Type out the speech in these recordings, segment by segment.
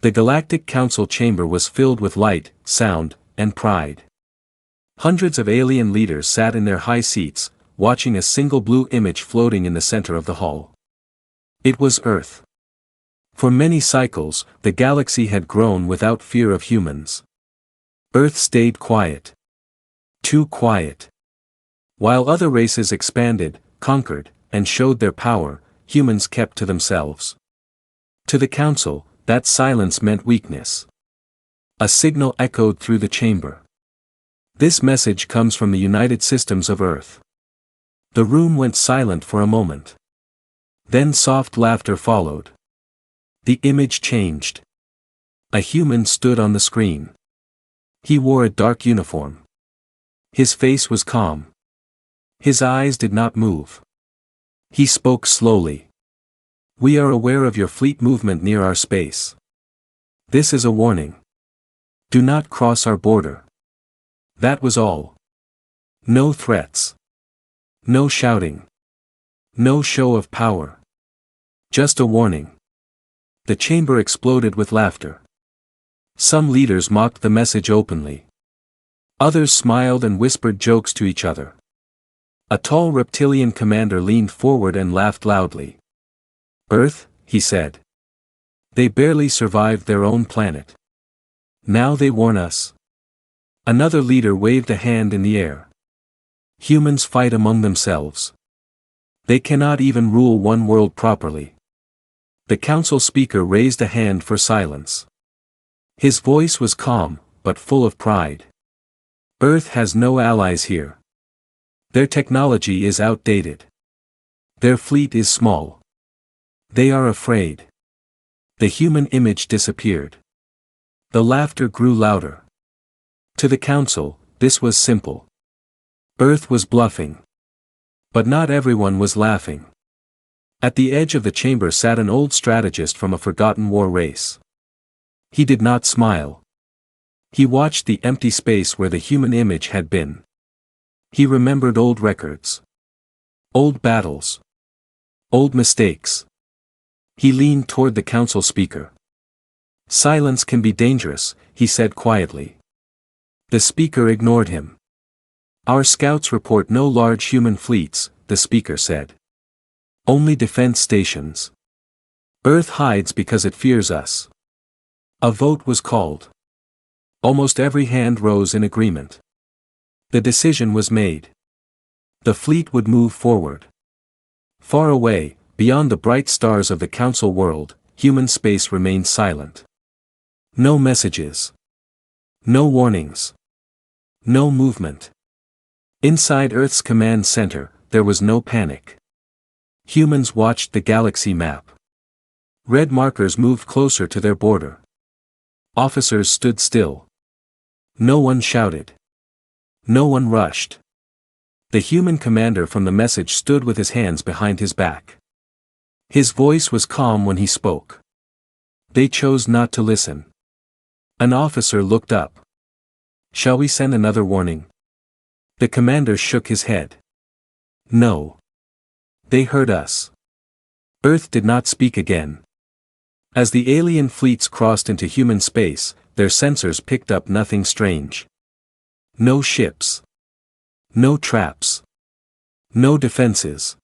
The Galactic Council chamber was filled with light, sound, and pride. Hundreds of alien leaders sat in their high seats, watching a single blue image floating in the center of the hall. It was Earth. For many cycles, the galaxy had grown without fear of humans. Earth stayed quiet. Too quiet. While other races expanded, conquered, and showed their power, humans kept to themselves. To the Council, that silence meant weakness. A signal echoed through the chamber. This message comes from the United Systems of Earth. The room went silent for a moment. Then soft laughter followed. The image changed. A human stood on the screen. He wore a dark uniform. His face was calm. His eyes did not move. He spoke slowly. "We are aware of your fleet movement near our space. This is a warning. Do not cross our border." That was all. No threats. No shouting. No show of power. Just a warning. The chamber exploded with laughter. Some leaders mocked the message openly. Others smiled and whispered jokes to each other. A tall reptilian commander leaned forward and laughed loudly. "Earth," he said. "They barely survived their own planet. Now they warn us." Another leader waved a hand in the air. "Humans fight among themselves. They cannot even rule one world properly." The council speaker raised a hand for silence. His voice was calm, but full of pride. "Earth has no allies here. Their technology is outdated. Their fleet is small. They are afraid." The human image disappeared. The laughter grew louder. To the council, this was simple. Earth was bluffing. But not everyone was laughing. At the edge of the chamber sat an old strategist from a forgotten war race. He did not smile. He watched the empty space where the human image had been. He remembered old records. Old battles. Old mistakes. He leaned toward the council speaker. "Silence can be dangerous," he said quietly. The speaker ignored him. "Our scouts report no large human fleets," the speaker said. "Only defense stations. Earth hides because it fears us." A vote was called. Almost every hand rose in agreement. The decision was made. The fleet would move forward. Far away, beyond the bright stars of the council world, human space remained silent. No messages. No warnings. No movement. Inside Earth's command center, there was no panic. Humans watched the galaxy map. Red markers moved closer to their border. Officers stood still. No one shouted. No one rushed. The human commander from the message stood with his hands behind his back. His voice was calm when he spoke. They chose not to listen. An officer looked up. "Shall we send another warning?" The commander shook his head. "No. They heard us." Earth did not speak again. As the alien fleets crossed into human space, their sensors picked up nothing strange. No ships. No traps. No defenses.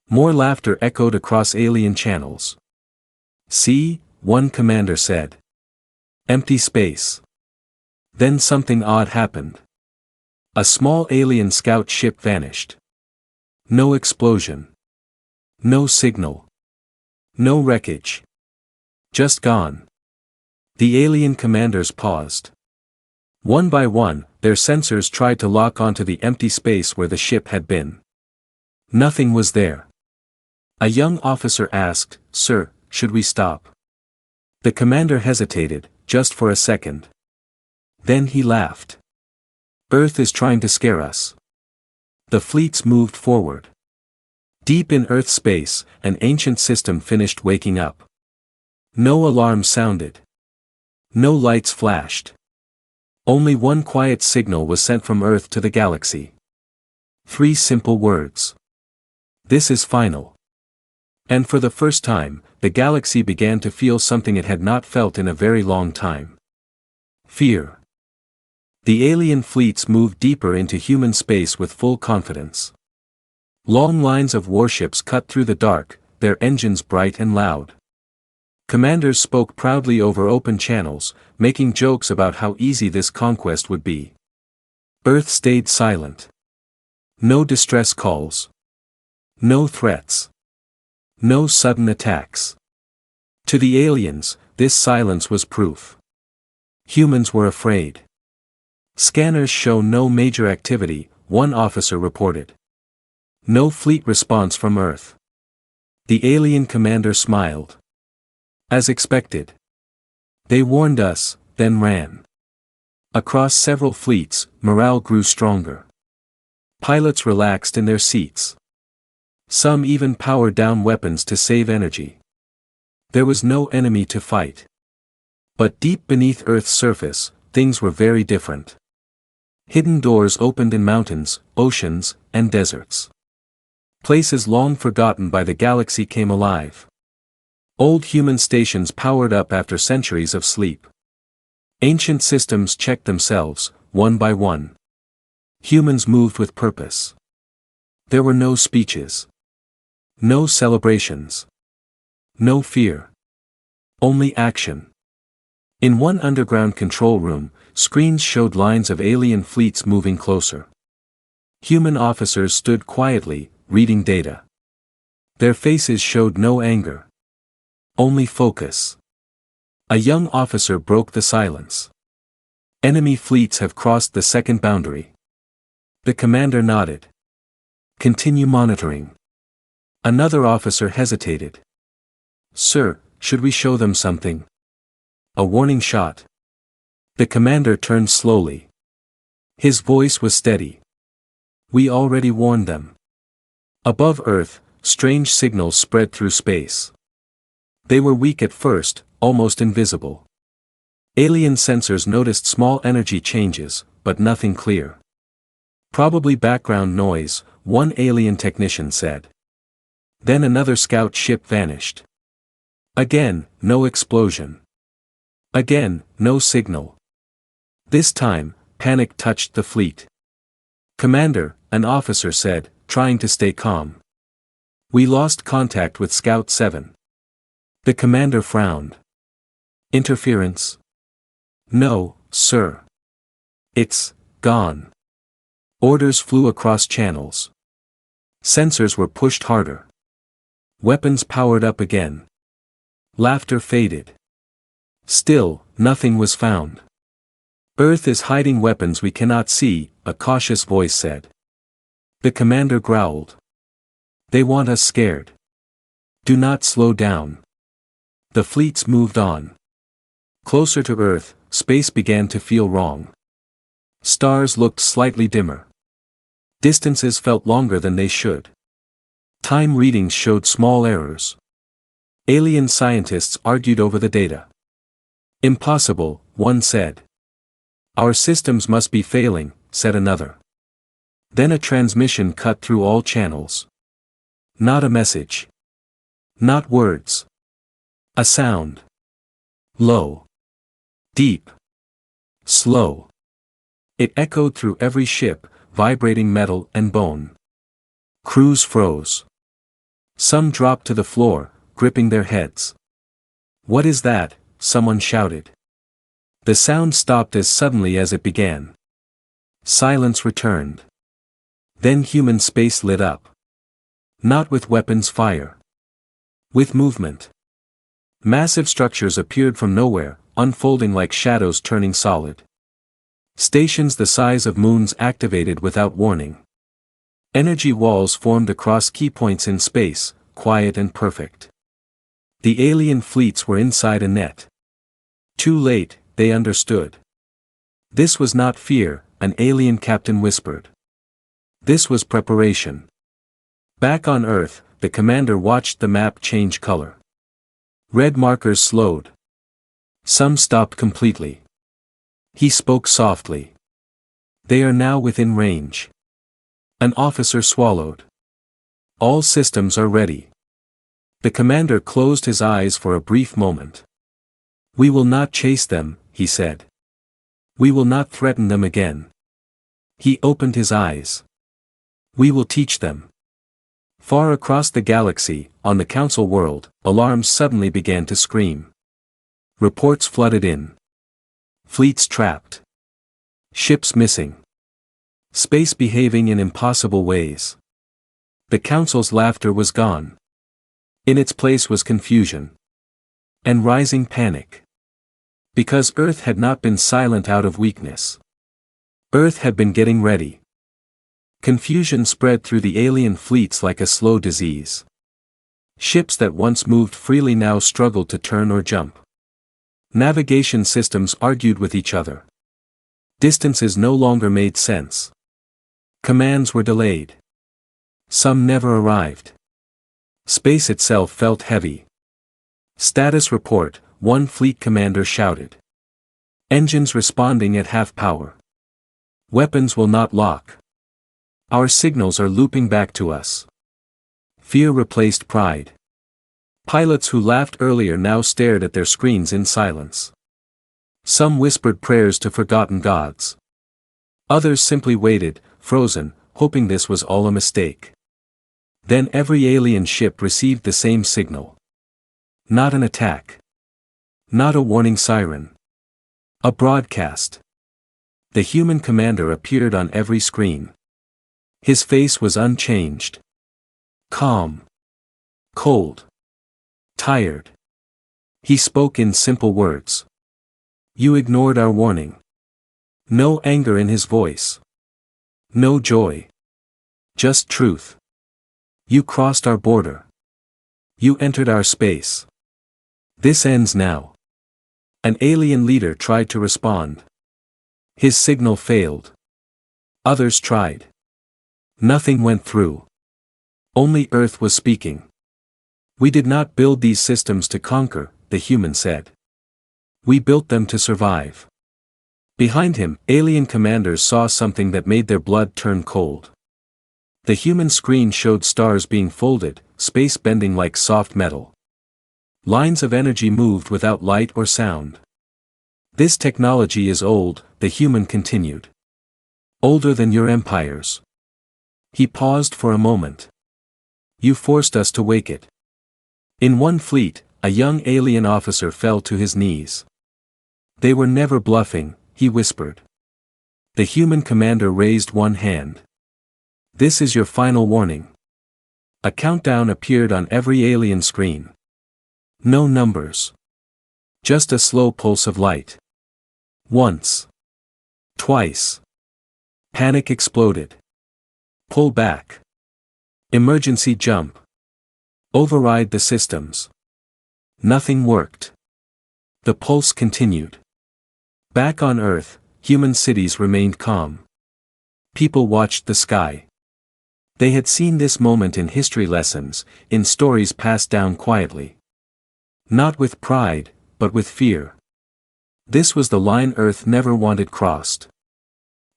More laughter echoed across alien channels. "See," one commander said. "Empty space." Then something odd happened. A small alien scout ship vanished. No explosion. No signal. No wreckage. Just gone. The alien commanders paused. One by one, their sensors tried to lock onto the empty space where the ship had been. Nothing was there. A young officer asked, "Sir, should we stop?" The commander hesitated, just for a second. Then he laughed. "Earth is trying to scare us." The fleets moved forward. Deep in Earth space, an ancient system finished waking up. No alarm sounded. No lights flashed. Only one quiet signal was sent from Earth to the galaxy. 3 simple words. "This is final." And for the first time, the galaxy began to feel something it had not felt in a very long time. Fear. The alien fleets moved deeper into human space with full confidence. Long lines of warships cut through the dark, their engines bright and loud. Commanders spoke proudly over open channels, making jokes about how easy this conquest would be. Earth stayed silent. No distress calls. No threats. No sudden attacks. To the aliens, this silence was proof. Humans were afraid. Scanners show no major activity, one officer reported. No fleet response from Earth. The alien commander smiled. As expected. They warned us, then ran. Across several fleets, morale grew stronger. Pilots relaxed in their seats. Some even powered down weapons to save energy. There was no enemy to fight. But deep beneath Earth's surface, things were very different. Hidden doors opened in mountains, oceans, and deserts. Places long forgotten by the galaxy came alive. Old human stations powered up after centuries of sleep. Ancient systems checked themselves, one by one. Humans moved with purpose. There were no speeches. No celebrations. No fear. Only action. In one underground control room, screens showed lines of alien fleets moving closer. Human officers stood quietly, reading data. Their faces showed no anger. Only focus. A young officer broke the silence. Enemy fleets have crossed the second boundary. The commander nodded. Continue monitoring. Another officer hesitated. Sir, should we show them something? A warning shot. The commander turned slowly. His voice was steady. We already warned them. Above Earth, strange signals spread through space. They were weak at first, almost invisible. Alien sensors noticed small energy changes, but nothing clear. Probably background noise, one alien technician said. Then another scout ship vanished. Again, no explosion. Again, no signal. This time, panic touched the fleet. Commander, an officer said, trying to stay calm. We lost contact with Scout 7. The commander frowned. Interference? No, sir. It's gone. Orders flew across channels. Sensors were pushed harder. Weapons powered up again. Laughter faded. Still, nothing was found. Earth is hiding weapons we cannot see, a cautious voice said. The commander growled. They want us scared. Do not slow down. The fleets moved on. Closer to Earth, space began to feel wrong. Stars looked slightly dimmer. Distances felt longer than they should. Time readings showed small errors. Alien scientists argued over the data. Impossible, one said. Our systems must be failing, said another. Then a transmission cut through all channels. Not a message. Not words. A sound. Low. Deep. Slow. It echoed through every ship, vibrating metal and bone. Crews froze. Some dropped to the floor, gripping their heads. What is that? Someone shouted. The sound stopped as suddenly as it began. Silence returned. Then human space lit up. Not with weapons fire. With movement. Massive structures appeared from nowhere, unfolding like shadows turning solid. Stations the size of moons activated without warning. Energy walls formed across key points in space, quiet and perfect. The alien fleets were inside a net. Too late, they understood. This was not fear, an alien captain whispered. This was preparation. Back on Earth, the commander watched the map change color. Red markers slowed. Some stopped completely. He spoke softly. They are now within range. An officer swallowed. All systems are ready. The commander closed his eyes for a brief moment. "We will not chase them," he said. "We will not threaten them again." He opened his eyes. "We will teach them." Far across the galaxy, on the council world, alarms suddenly began to scream. Reports flooded in. Fleets trapped. Ships missing. Space behaving in impossible ways. The council's laughter was gone. In its place was confusion. And rising panic. Because Earth had not been silent out of weakness. Earth had been getting ready. Confusion spread through the alien fleets like a slow disease. Ships that once moved freely now struggled to turn or jump. Navigation systems argued with each other. Distances no longer made sense. Commands were delayed. Some never arrived. Space itself felt heavy. "Status report," one fleet commander shouted. "Engines responding at half power. Weapons will not lock. Our signals are looping back to us." Fear replaced pride. Pilots who laughed earlier now stared at their screens in silence. Some whispered prayers to forgotten gods. Others simply waited, frozen, hoping this was all a mistake. Then every alien ship received the same signal. Not an attack. Not a warning siren. A broadcast. The human commander appeared on every screen. His face was unchanged. Calm. Cold. Tired. He spoke in simple words. "You ignored our warning." No anger in his voice. No joy. Just truth. "You crossed our border. You entered our space. This ends now." An alien leader tried to respond. His signal failed. Others tried. Nothing went through. Only Earth was speaking. "We did not build these systems to conquer," the human said. "We built them to survive." Behind him, alien commanders saw something that made their blood turn cold. The human screen showed stars being folded, space bending like soft metal. Lines of energy moved without light or sound. "This technology is old," the human continued. "Older than your empires." He paused for a moment. "You forced us to wake it." In one fleet, a young alien officer fell to his knees. "They were never bluffing," he whispered. The human commander raised one hand. "This is your final warning." A countdown appeared on every alien screen. No numbers. Just a slow pulse of light. Once. Twice. Panic exploded. Pull back. Emergency jump. Override the systems. Nothing worked. The pulse continued. Back on Earth, human cities remained calm. People watched the sky. They had seen this moment in history lessons, in stories passed down quietly. Not with pride, but with fear. This was the line Earth never wanted crossed.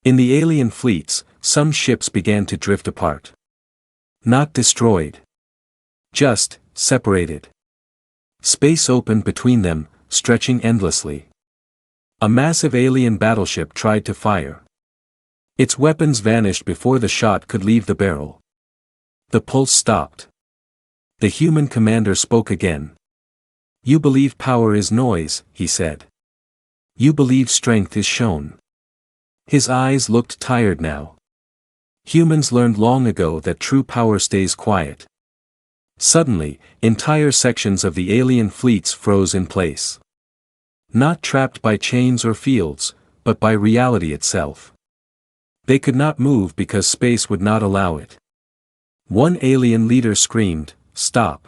In the alien fleets, some ships began to drift apart. Not destroyed. Just separated. Space opened between them, stretching endlessly. A massive alien battleship tried to fire. Its weapons vanished before the shot could leave the barrel. The pulse stopped. The human commander spoke again. "You believe power is noise," he said. "You believe strength is shown." His eyes looked tired now. Humans learned long ago that true power stays quiet. Suddenly, entire sections of the alien fleets froze in place. Not trapped by chains or fields, but by reality itself. They could not move because space would not allow it. One alien leader screamed, "Stop.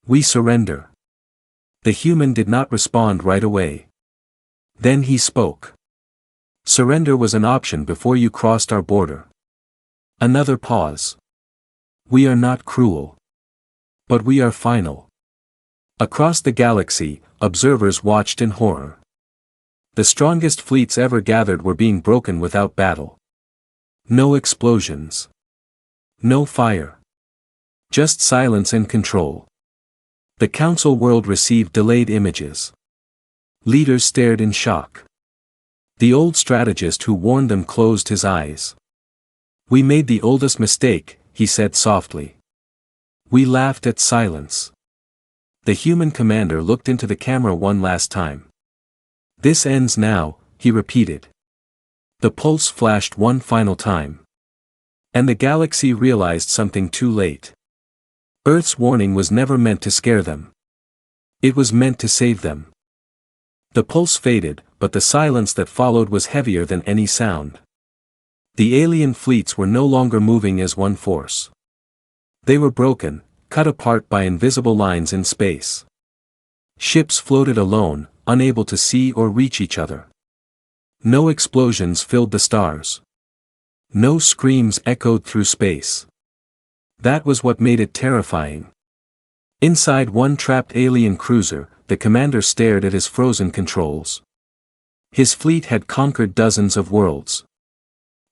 We surrender." The human did not respond right away. Then he spoke. "Surrender was an option before you crossed our border." Another pause. "We are not cruel. But we are final." Across the galaxy, observers watched in horror. The strongest fleets ever gathered were being broken without battle. No explosions. No fire. Just silence and control. The council world received delayed images. Leaders stared in shock. The old strategist who warned them closed his eyes. "We made the oldest mistake," he said softly. "We laughed at silence." The human commander looked into the camera one last time. "This ends now," he repeated. The pulse flashed one final time. And the galaxy realized something too late. Earth's warning was never meant to scare them. It was meant to save them. The pulse faded, but the silence that followed was heavier than any sound. The alien fleets were no longer moving as one force. They were broken, cut apart by invisible lines in space. Ships floated alone, unable to see or reach each other. No explosions filled the stars. No screams echoed through space. That was what made it terrifying. Inside one trapped alien cruiser, the commander stared at his frozen controls. His fleet had conquered dozens of worlds.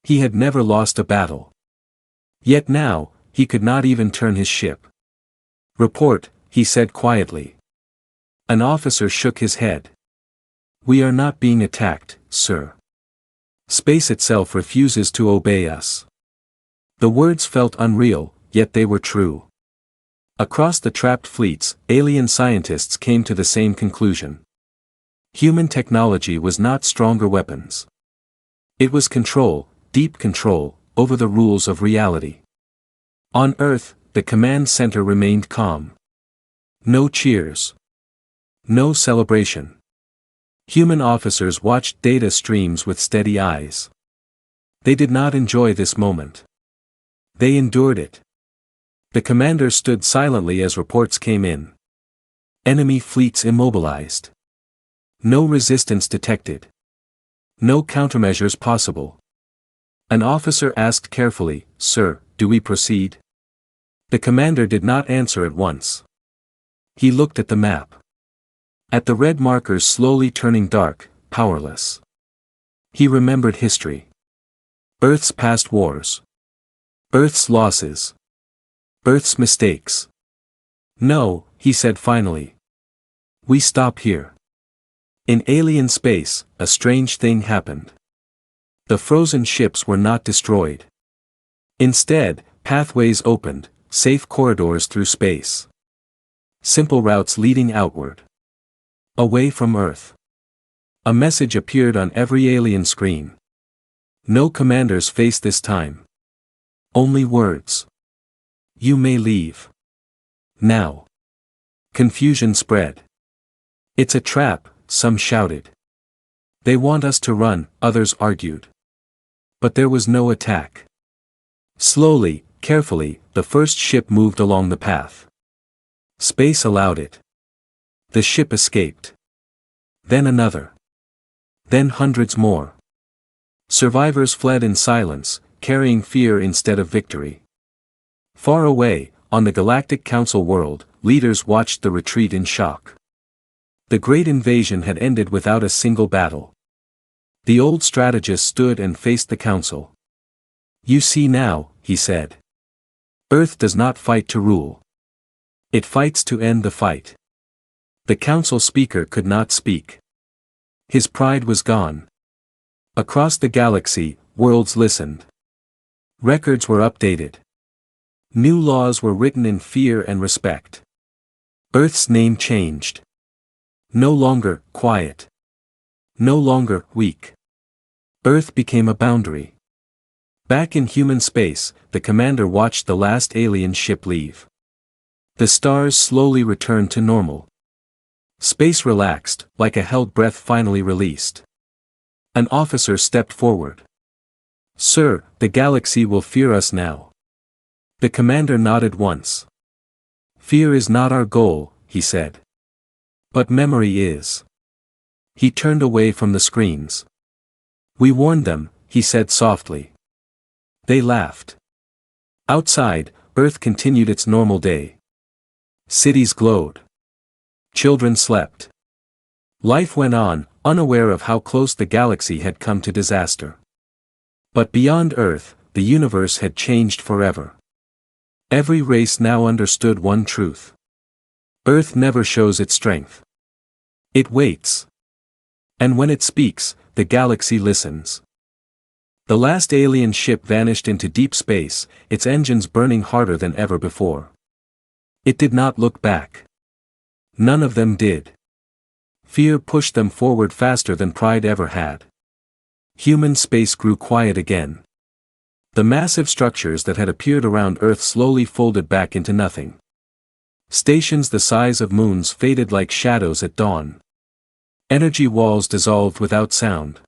He had never lost a battle. Yet now, he could not even turn his ship. "Report," he said quietly. An officer shook his head. "We are not being attacked, sir. Space itself refuses to obey us." The words felt unreal, yet they were true. Across the trapped fleets, alien scientists came to the same conclusion. Human technology was not stronger weapons. It was control, deep control, over the rules of reality. On Earth, the command center remained calm. No cheers. No celebration. Human officers watched data streams with steady eyes. They did not enjoy this moment. They endured it. The commander stood silently as reports came in. Enemy fleets immobilized. No resistance detected. No countermeasures possible. An officer asked carefully, "Sir, do we proceed?" The commander did not answer at once. He looked at the map. At the red markers slowly turning dark, powerless. He remembered history. Earth's past wars. Earth's losses. Earth's mistakes. "No," he said finally. "We stop here." In alien space, a strange thing happened. The frozen ships were not destroyed. Instead, pathways opened, safe corridors through space. Simple routes leading outward. Away from Earth. A message appeared on every alien screen. No commander's face this time. Only words. "You may leave. Now." Confusion spread. "It's a trap," some shouted. "They want us to run," others argued. But there was no attack. Slowly, carefully, the first ship moved along the path. Space allowed it. The ship escaped. Then another. Then hundreds more. Survivors fled in silence, carrying fear instead of victory. Far away, on the Galactic Council world, leaders watched the retreat in shock. The great invasion had ended without a single battle. The old strategist stood and faced the council. "You see now," he said. "Earth does not fight to rule. It fights to end the fight." The council speaker could not speak. His pride was gone. Across the galaxy, worlds listened. Records were updated. New laws were written in fear and respect. Earth's name changed. No longer quiet. No longer weak. Earth became a boundary. Back in human space, the commander watched the last alien ship leave. The stars slowly returned to normal. Space relaxed, like a held breath finally released. An officer stepped forward. "Sir, the galaxy will fear us now." The commander nodded once. "Fear is not our goal," he said. "But memory is." He turned away from the screens. "We warned them," he said softly. They laughed. Outside, Earth continued its normal day. Cities glowed. Children slept. Life went on, unaware of how close the galaxy had come to disaster. But beyond Earth, the universe had changed forever. Every race now understood one truth. Earth never shows its strength. It waits. And when it speaks, the galaxy listens. The last alien ship vanished into deep space, its engines burning harder than ever before. It did not look back. None of them did. Fear pushed them forward faster than pride ever had. Human space grew quiet again. The massive structures that had appeared around Earth slowly folded back into nothing. Stations the size of moons faded like shadows at dawn. Energy walls dissolved without sound.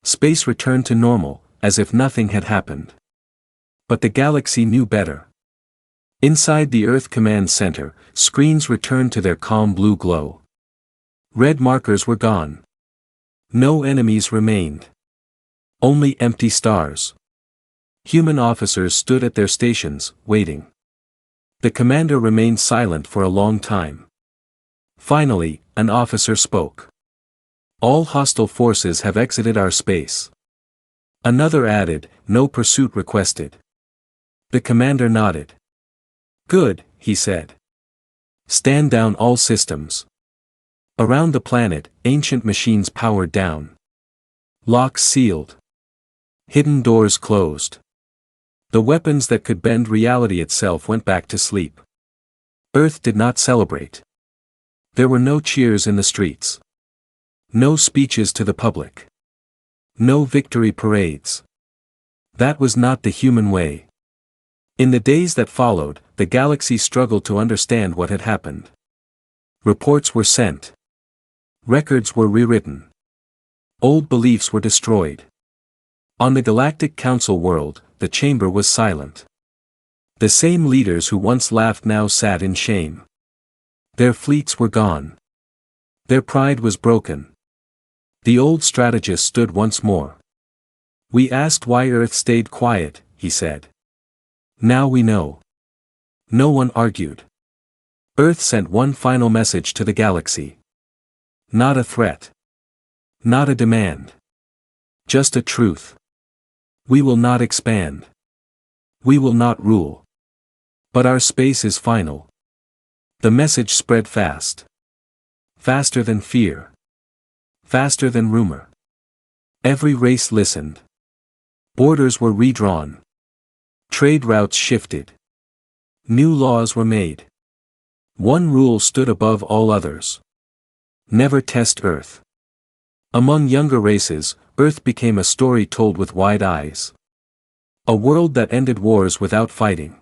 Space returned to normal, as if nothing had happened. But the galaxy knew better. Inside the Earth Command Center, screens returned to their calm blue glow. Red markers were gone. No enemies remained. Only empty stars. Human officers stood at their stations, waiting. The commander remained silent for a long time. Finally, an officer spoke. All hostile forces have exited our space. Another added, no pursuit requested. The commander nodded. Good, he said. Stand down all systems. Around the planet, ancient machines powered down. Locks sealed. Hidden doors closed. The weapons that could bend reality itself went back to sleep. Earth did not celebrate. There were no cheers in the streets. No speeches to the public. No victory parades. That was not the human way. In the days that followed, the galaxy struggled to understand what had happened. Reports were sent. Records were rewritten. Old beliefs were destroyed. On the Galactic Council world, the chamber was silent. The same leaders who once laughed now sat in shame. Their fleets were gone. Their pride was broken. The old strategist stood once more. We asked why Earth stayed quiet, he said. Now we know. No one argued. Earth sent one final message to the galaxy. Not a threat. Not a demand. Just a truth. We will not expand. We will not rule. But our space is final. The message spread fast. Faster than fear. Faster than rumor. Every race listened. Borders were redrawn. Trade routes shifted. New laws were made. One rule stood above all others. Never test Earth. Among younger races, Earth became a story told with wide eyes. A world that ended wars without fighting.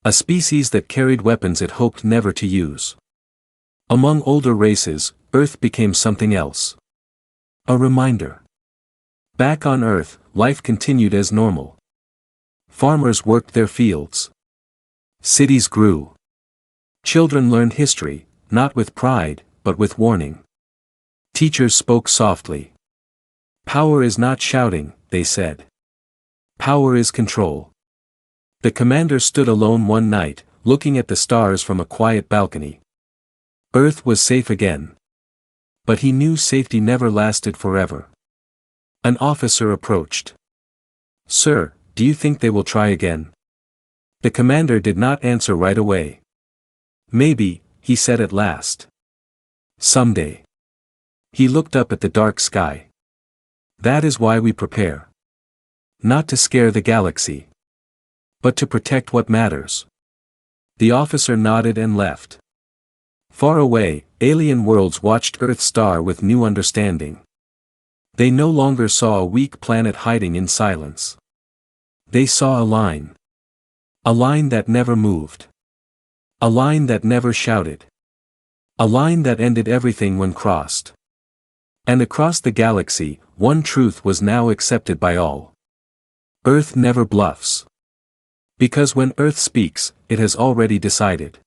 A species that carried weapons it hoped never to use. Among older races, Earth became something else. A reminder. Back on Earth, life continued as normal. Farmers worked their fields. Cities grew. Children learned history, not with pride, but with warning. Teachers spoke softly. Power is not shouting, they said. Power is control. The commander stood alone one night, looking at the stars from a quiet balcony. Earth was safe again. But he knew safety never lasted forever. An officer approached. Sir, do you think they will try again? The commander did not answer right away. Maybe, he said at last. Someday. He looked up at the dark sky. That is why we prepare. Not to scare the galaxy. But to protect what matters. The officer nodded and left. Far away, alien worlds watched Earth's star with new understanding. They no longer saw a weak planet hiding in silence. They saw a line. A line that never moved. A line that never shouted. A line that ended everything when crossed. And across the galaxy, one truth was now accepted by all. Earth never bluffs. Because when Earth speaks, it has already decided.